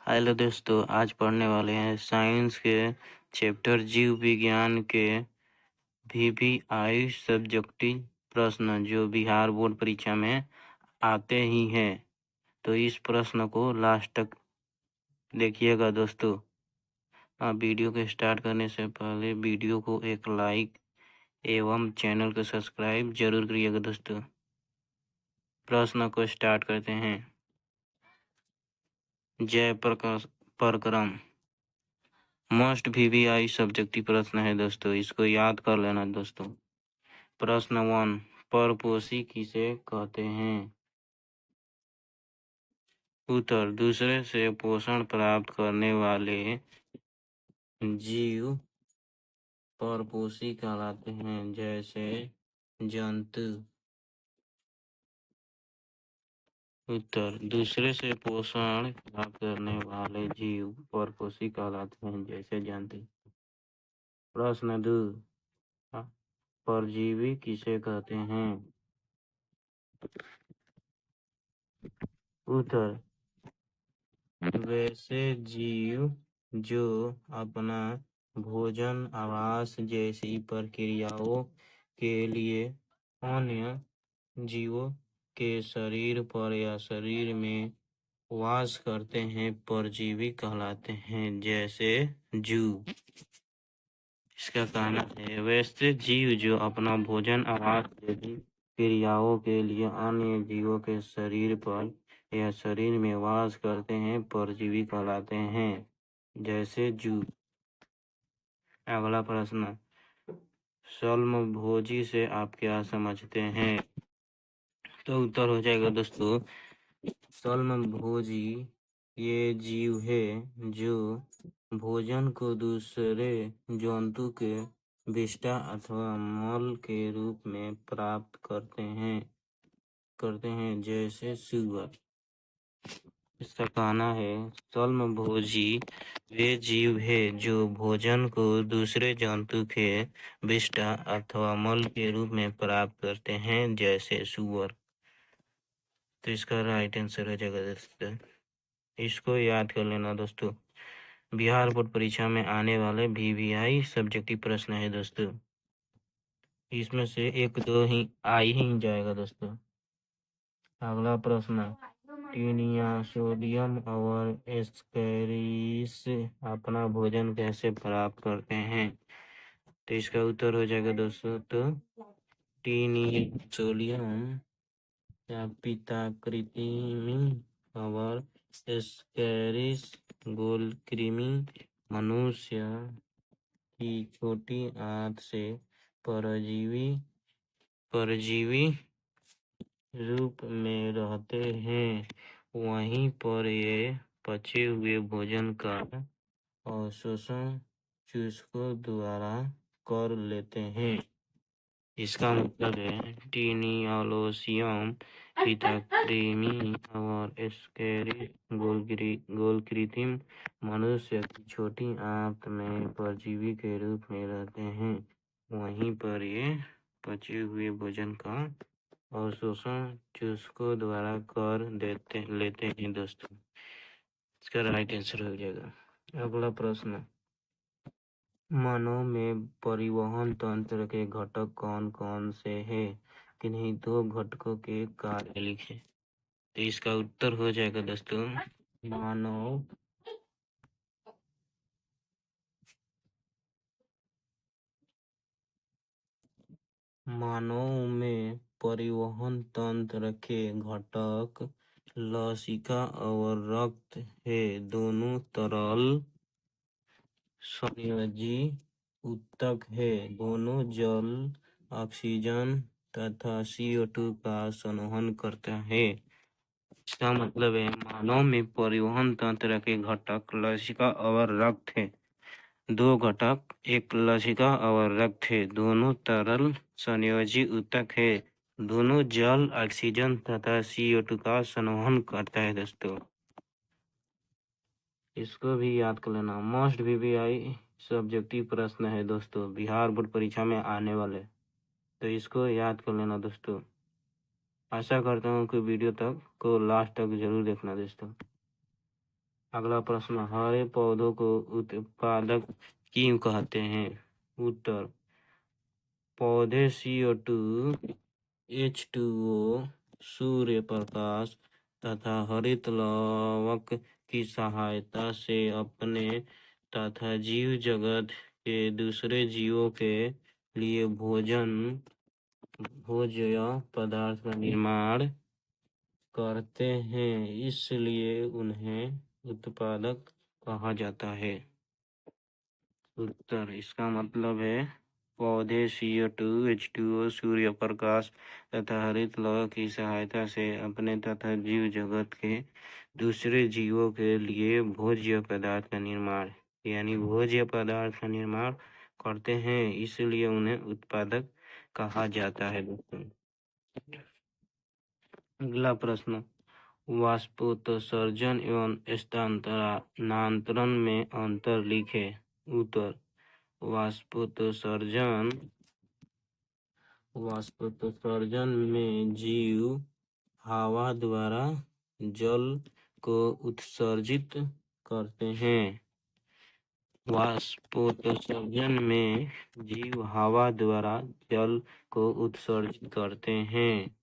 Hello दोस्तों, आज पढ़ने वाले हैं साइंस के चैप्टर जीव विज्ञान के VVI सब्जेक्टिव प्रश्न जो बिहार बोर्ड परीक्षा में आते ही हैं। तो इस प्रश्न को लास्ट तक देखिएगा दोस्तों। वीडियो को स्टार्ट करने से पहले वीडियो को एक लाइक एवं चैनल को सब्सक्राइब जरूर करिएगा दोस्तों। प्रश्न को स्टार्ट करते हैं। जय प्रकाश प्रक्रम मोस्ट VVI सब्जेक्टिव प्रश्न है दोस्तों, इसको याद कर लेना दोस्तों। प्रश्न 1, परपोषी किसे कहते हैं? उत्तर, दूसरे से पोषण प्राप्त करने वाले जीव परपोषी कहलाते हैं, जैसे जंतु। उत्तर, दूसरे से पोषण प्राप्त करने वाले जीव परपोषी कहलाते हैं, जैसे जंतु। प्रश्न 2, परजीवी किसे कहते हैं? उत्तर, वैसे जीव जो अपना भोजन, आवास जैसी प्रक्रियाओं के लिए अन्य जीवों के शरीर पर या शरीर में वास करते हैं, परजीवी कहलाते हैं, जैसे जूं। इसका कहना है, वैसे जीव जो अपना भोजन, आवास जैसी क्रियाओं के लिए अन्य जीवों के शरीर पर या शरीर में वास करते हैं, परजीवी कहलाते हैं, जैसे जूं। अगला प्रश्न, समभोजी से आप क्या समझते हैं? तो उत्तर हो जाएगा दोस्तों, समभोजी ये जीव है जो भोजन को दूसरे जंतु के विष्ठा अथवा मल के रूप में प्राप्त करते हैं, जैसे सुअर। इसका कहना है, समभोजी वे जीव है जो भोजन को दूसरे जंतु के विष्ठा अथवा मल के रूप में प्राप्त करते हैं, जैसे सुअर। तो इसका राइट आंसर हो जाएगा दोस्तों। इसको याद कर लेना दोस्तों। बिहार बोर्ड परीक्षा में आने वाले VVI सब्जेक्टिव प्रश्न है दोस्तों। इसमें से एक दो ही आ ही जाएगा दोस्तों। अगला प्रश्न, टीनिया, सोडियम और एस्केरिस अपना भोजन कैसे प्राप्त करते हैं? तो इसका उत्तर हो जाएगा दोस्तों, तो टीनिया, सोडियम या पित्ताकृमि और एस्केरिस गोलकृमि मनुष्य की छोटी आंत से परजीवी रूप में रहते हैं। वहीं पर ये पचे हुए भोजन का अवशोषण चूसकों द्वारा कर लेते हैं। इसका मतलब है, टीनियोलोसियम, पित्ताकृमि और एस्केरिस गोलकृमि मनुष्य की छोटी आंत में परजीवी के रूप में रहते हैं। वहीं पर ये पचे हुए भोजन का अवशोषण चूसकों द्वारा कर लेते हैं दोस्तों। इसका राइट आंसर हो जाएगा। अगला प्रश्न, मानव में परिवहन तंत्र के घटक कौन कौन से हैं? किन्हीं दो घटकों के कार्य लिखें। तो इसका उत्तर हो जाएगा दोस्तों, मानव में परिवहन तंत्र के घटक लसिका और रक्त है। दोनों तरल संयोजी ऊतक है। दोनों जल, ऑक्सीजन तथा CO2 का संवहन करता है। इसका मतलब है, मानव में परिवहन तंत्र के घटक लसिका और रक्त है। दो घटक, एक लसिका और रक्त है। दोनों तरल संयोजी ऊतक है। दोनों जल, ऑक्सीजन तथा CO2 का संवहन करता है दोस्तों। इसको भी याद कर लेना। मोस्ट VVI सब्जेक्टिव प्रश्न है दोस्तों, बिहार बोर्ड परीक्षा में आने वाले। तो इसको याद कर लेना दोस्तों। आशा करता हूँ कि वीडियो तक को लास्ट तक जरूर देखना दोस्तों। अगला प्रश्न, हरे पौधों को उत्पादक क्यों कहते हैं? उत्तर, पौधे CO2, H2O, सूर्य प्रकाश तथा हरित लवक की सहायता से अपने तथा जीव जगत के दूसरे जीवों के लिए भोज्य पदार्थ का निर्माण करते हैं, इसलिए उन्हें उत्पादक कहा जाता है। उत्तर, इसका मतलब है पौधे CO2, H2O, सूर्य प्रकाश तथा हरित लवक की सहायता से अपने तथा जीव जगत के दूसरे जीवों के लिए भोज्य पदार्थ का निर्माण करते हैं, इसलिए उन्हें उत्पादक कहा जाता है। दोस्तों, अगला प्रश्न, वाष्पोत्सर्जन एवं स्थानांतरण में अंतर लिखे। उत्तर, वाष्पोत्सर्जन में जीव हवा द्वारा जल को उत्सर्जित करते हैं। वाष्पोत्सर्जन में जीव हवा द्वारा जल को उत्सर्जित करते हैं।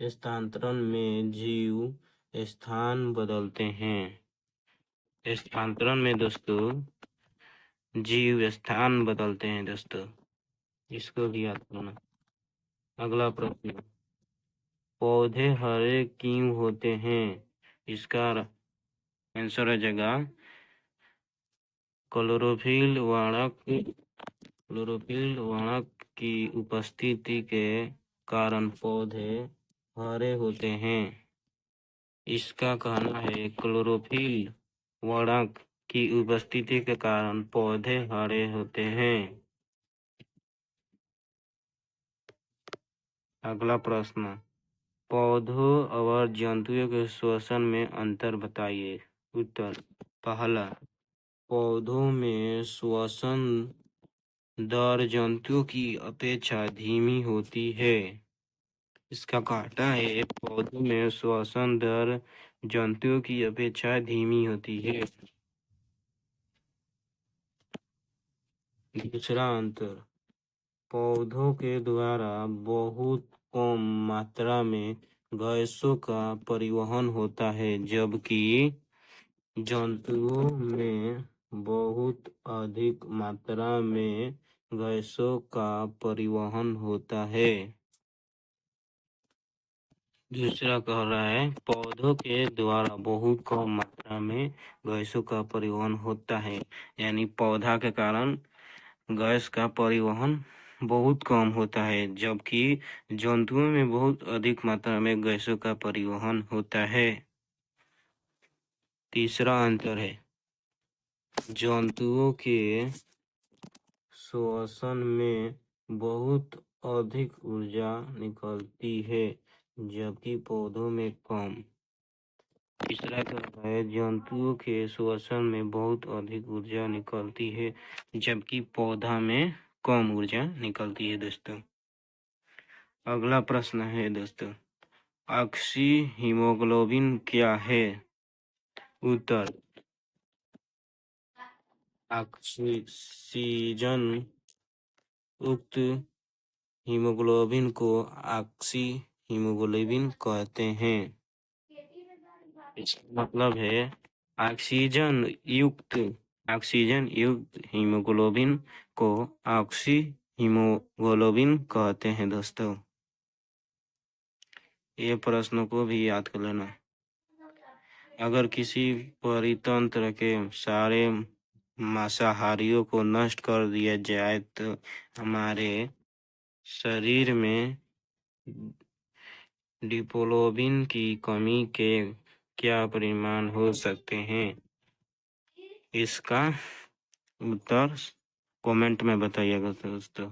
स्थानांतरण में जीव स्थान बदलते हैं। स्थानांतरण में दोस्तों जीव स्थान बदलते हैं। दोस्तों, इसको भी याद करना। अगला प्रश्न, पौधे हरे क्यों होते हैं? इसका आंसर हो जाएगा क्लोरोफिल वर्णक की उपस्थिति के कारण पौधे हरे होते हैं। इसका कहना है क्लोरोफिल वर्णक की उपस्थिति के कारण पौधे हरे होते हैं। अगला प्रश्न, पौधों और जंतुओं के श्वसन में अंतर बताइए। उत्तर, पहला, पौधों में श्वसन दर जंतुओं की अपेक्षा धीमी होती है। इसका कहना है पौधों में श्वसन दर जंतुओं की अपेक्षा धीमी होती है। दूसरा अंतर, पौधों के द्वारा बहुत कम मात्रा में गैसों का परिवहन होता है, जबकि जंतुओं में बहुत अधिक मात्रा में गैसों का परिवहन होता है। दूसरा कह रहा है पौधों के द्वारा बहुत कम मात्रा में गैसों का परिवहन होता है, यानी पौधा के कारण गैस का परिवहन बहुत कम होता है, जबकि जंतुओं में बहुत अधिक मात्रा में गैसों का परिवहन होता है। तीसरा अंतर है जंतुओं के श्वसन में बहुत अधिक ऊर्जा निकलती है, जबकि पौधों में कम। तीसरा कहता है जंतुओं के श्वसन में बहुत अधिक ऊर्जा निकलती है, जबकि पौधा में कम ऊर्जा निकलती है। दोस्तों, अगला प्रश्न है दोस्तों, ऑक्सी हीमोग्लोबिन क्या है? उत्तर, ऑक्सीजन युक्त हीमोग्लोबिन को ऑक्सी हीमोग्लोबिन कहते हैं। इसका मतलब है ऑक्सीजन युक्त हीमोग्लोबिन को ऑक्सी हीमोग्लोबिन कहते हैं। दोस्तों, ये प्रश्नों को भी याद कर लेना। अगर किसी परितंत्र के सारे मांसाहारियों को नष्ट कर दिया जाए तो हमारे शरीर में डिपोलोबिन की कमी के क्या परिणाम हो सकते हैं? इसका उत्तर कमेंट में बताइएगा दोस्तों।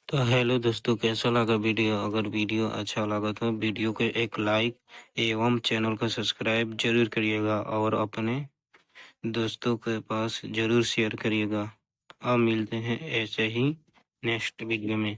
तो हेलो दोस्तों, कैसा लगा वीडियो? अगर वीडियो अच्छा लगा तो वीडियो को एक लाइक एवं चैनल को सब्सक्राइब जरूर करिएगा और अपने दोस्तों के पास जरूर शेयर करिएगा। अब मिलते हैं ऐसे ही नेक्स्ट वीडियो में।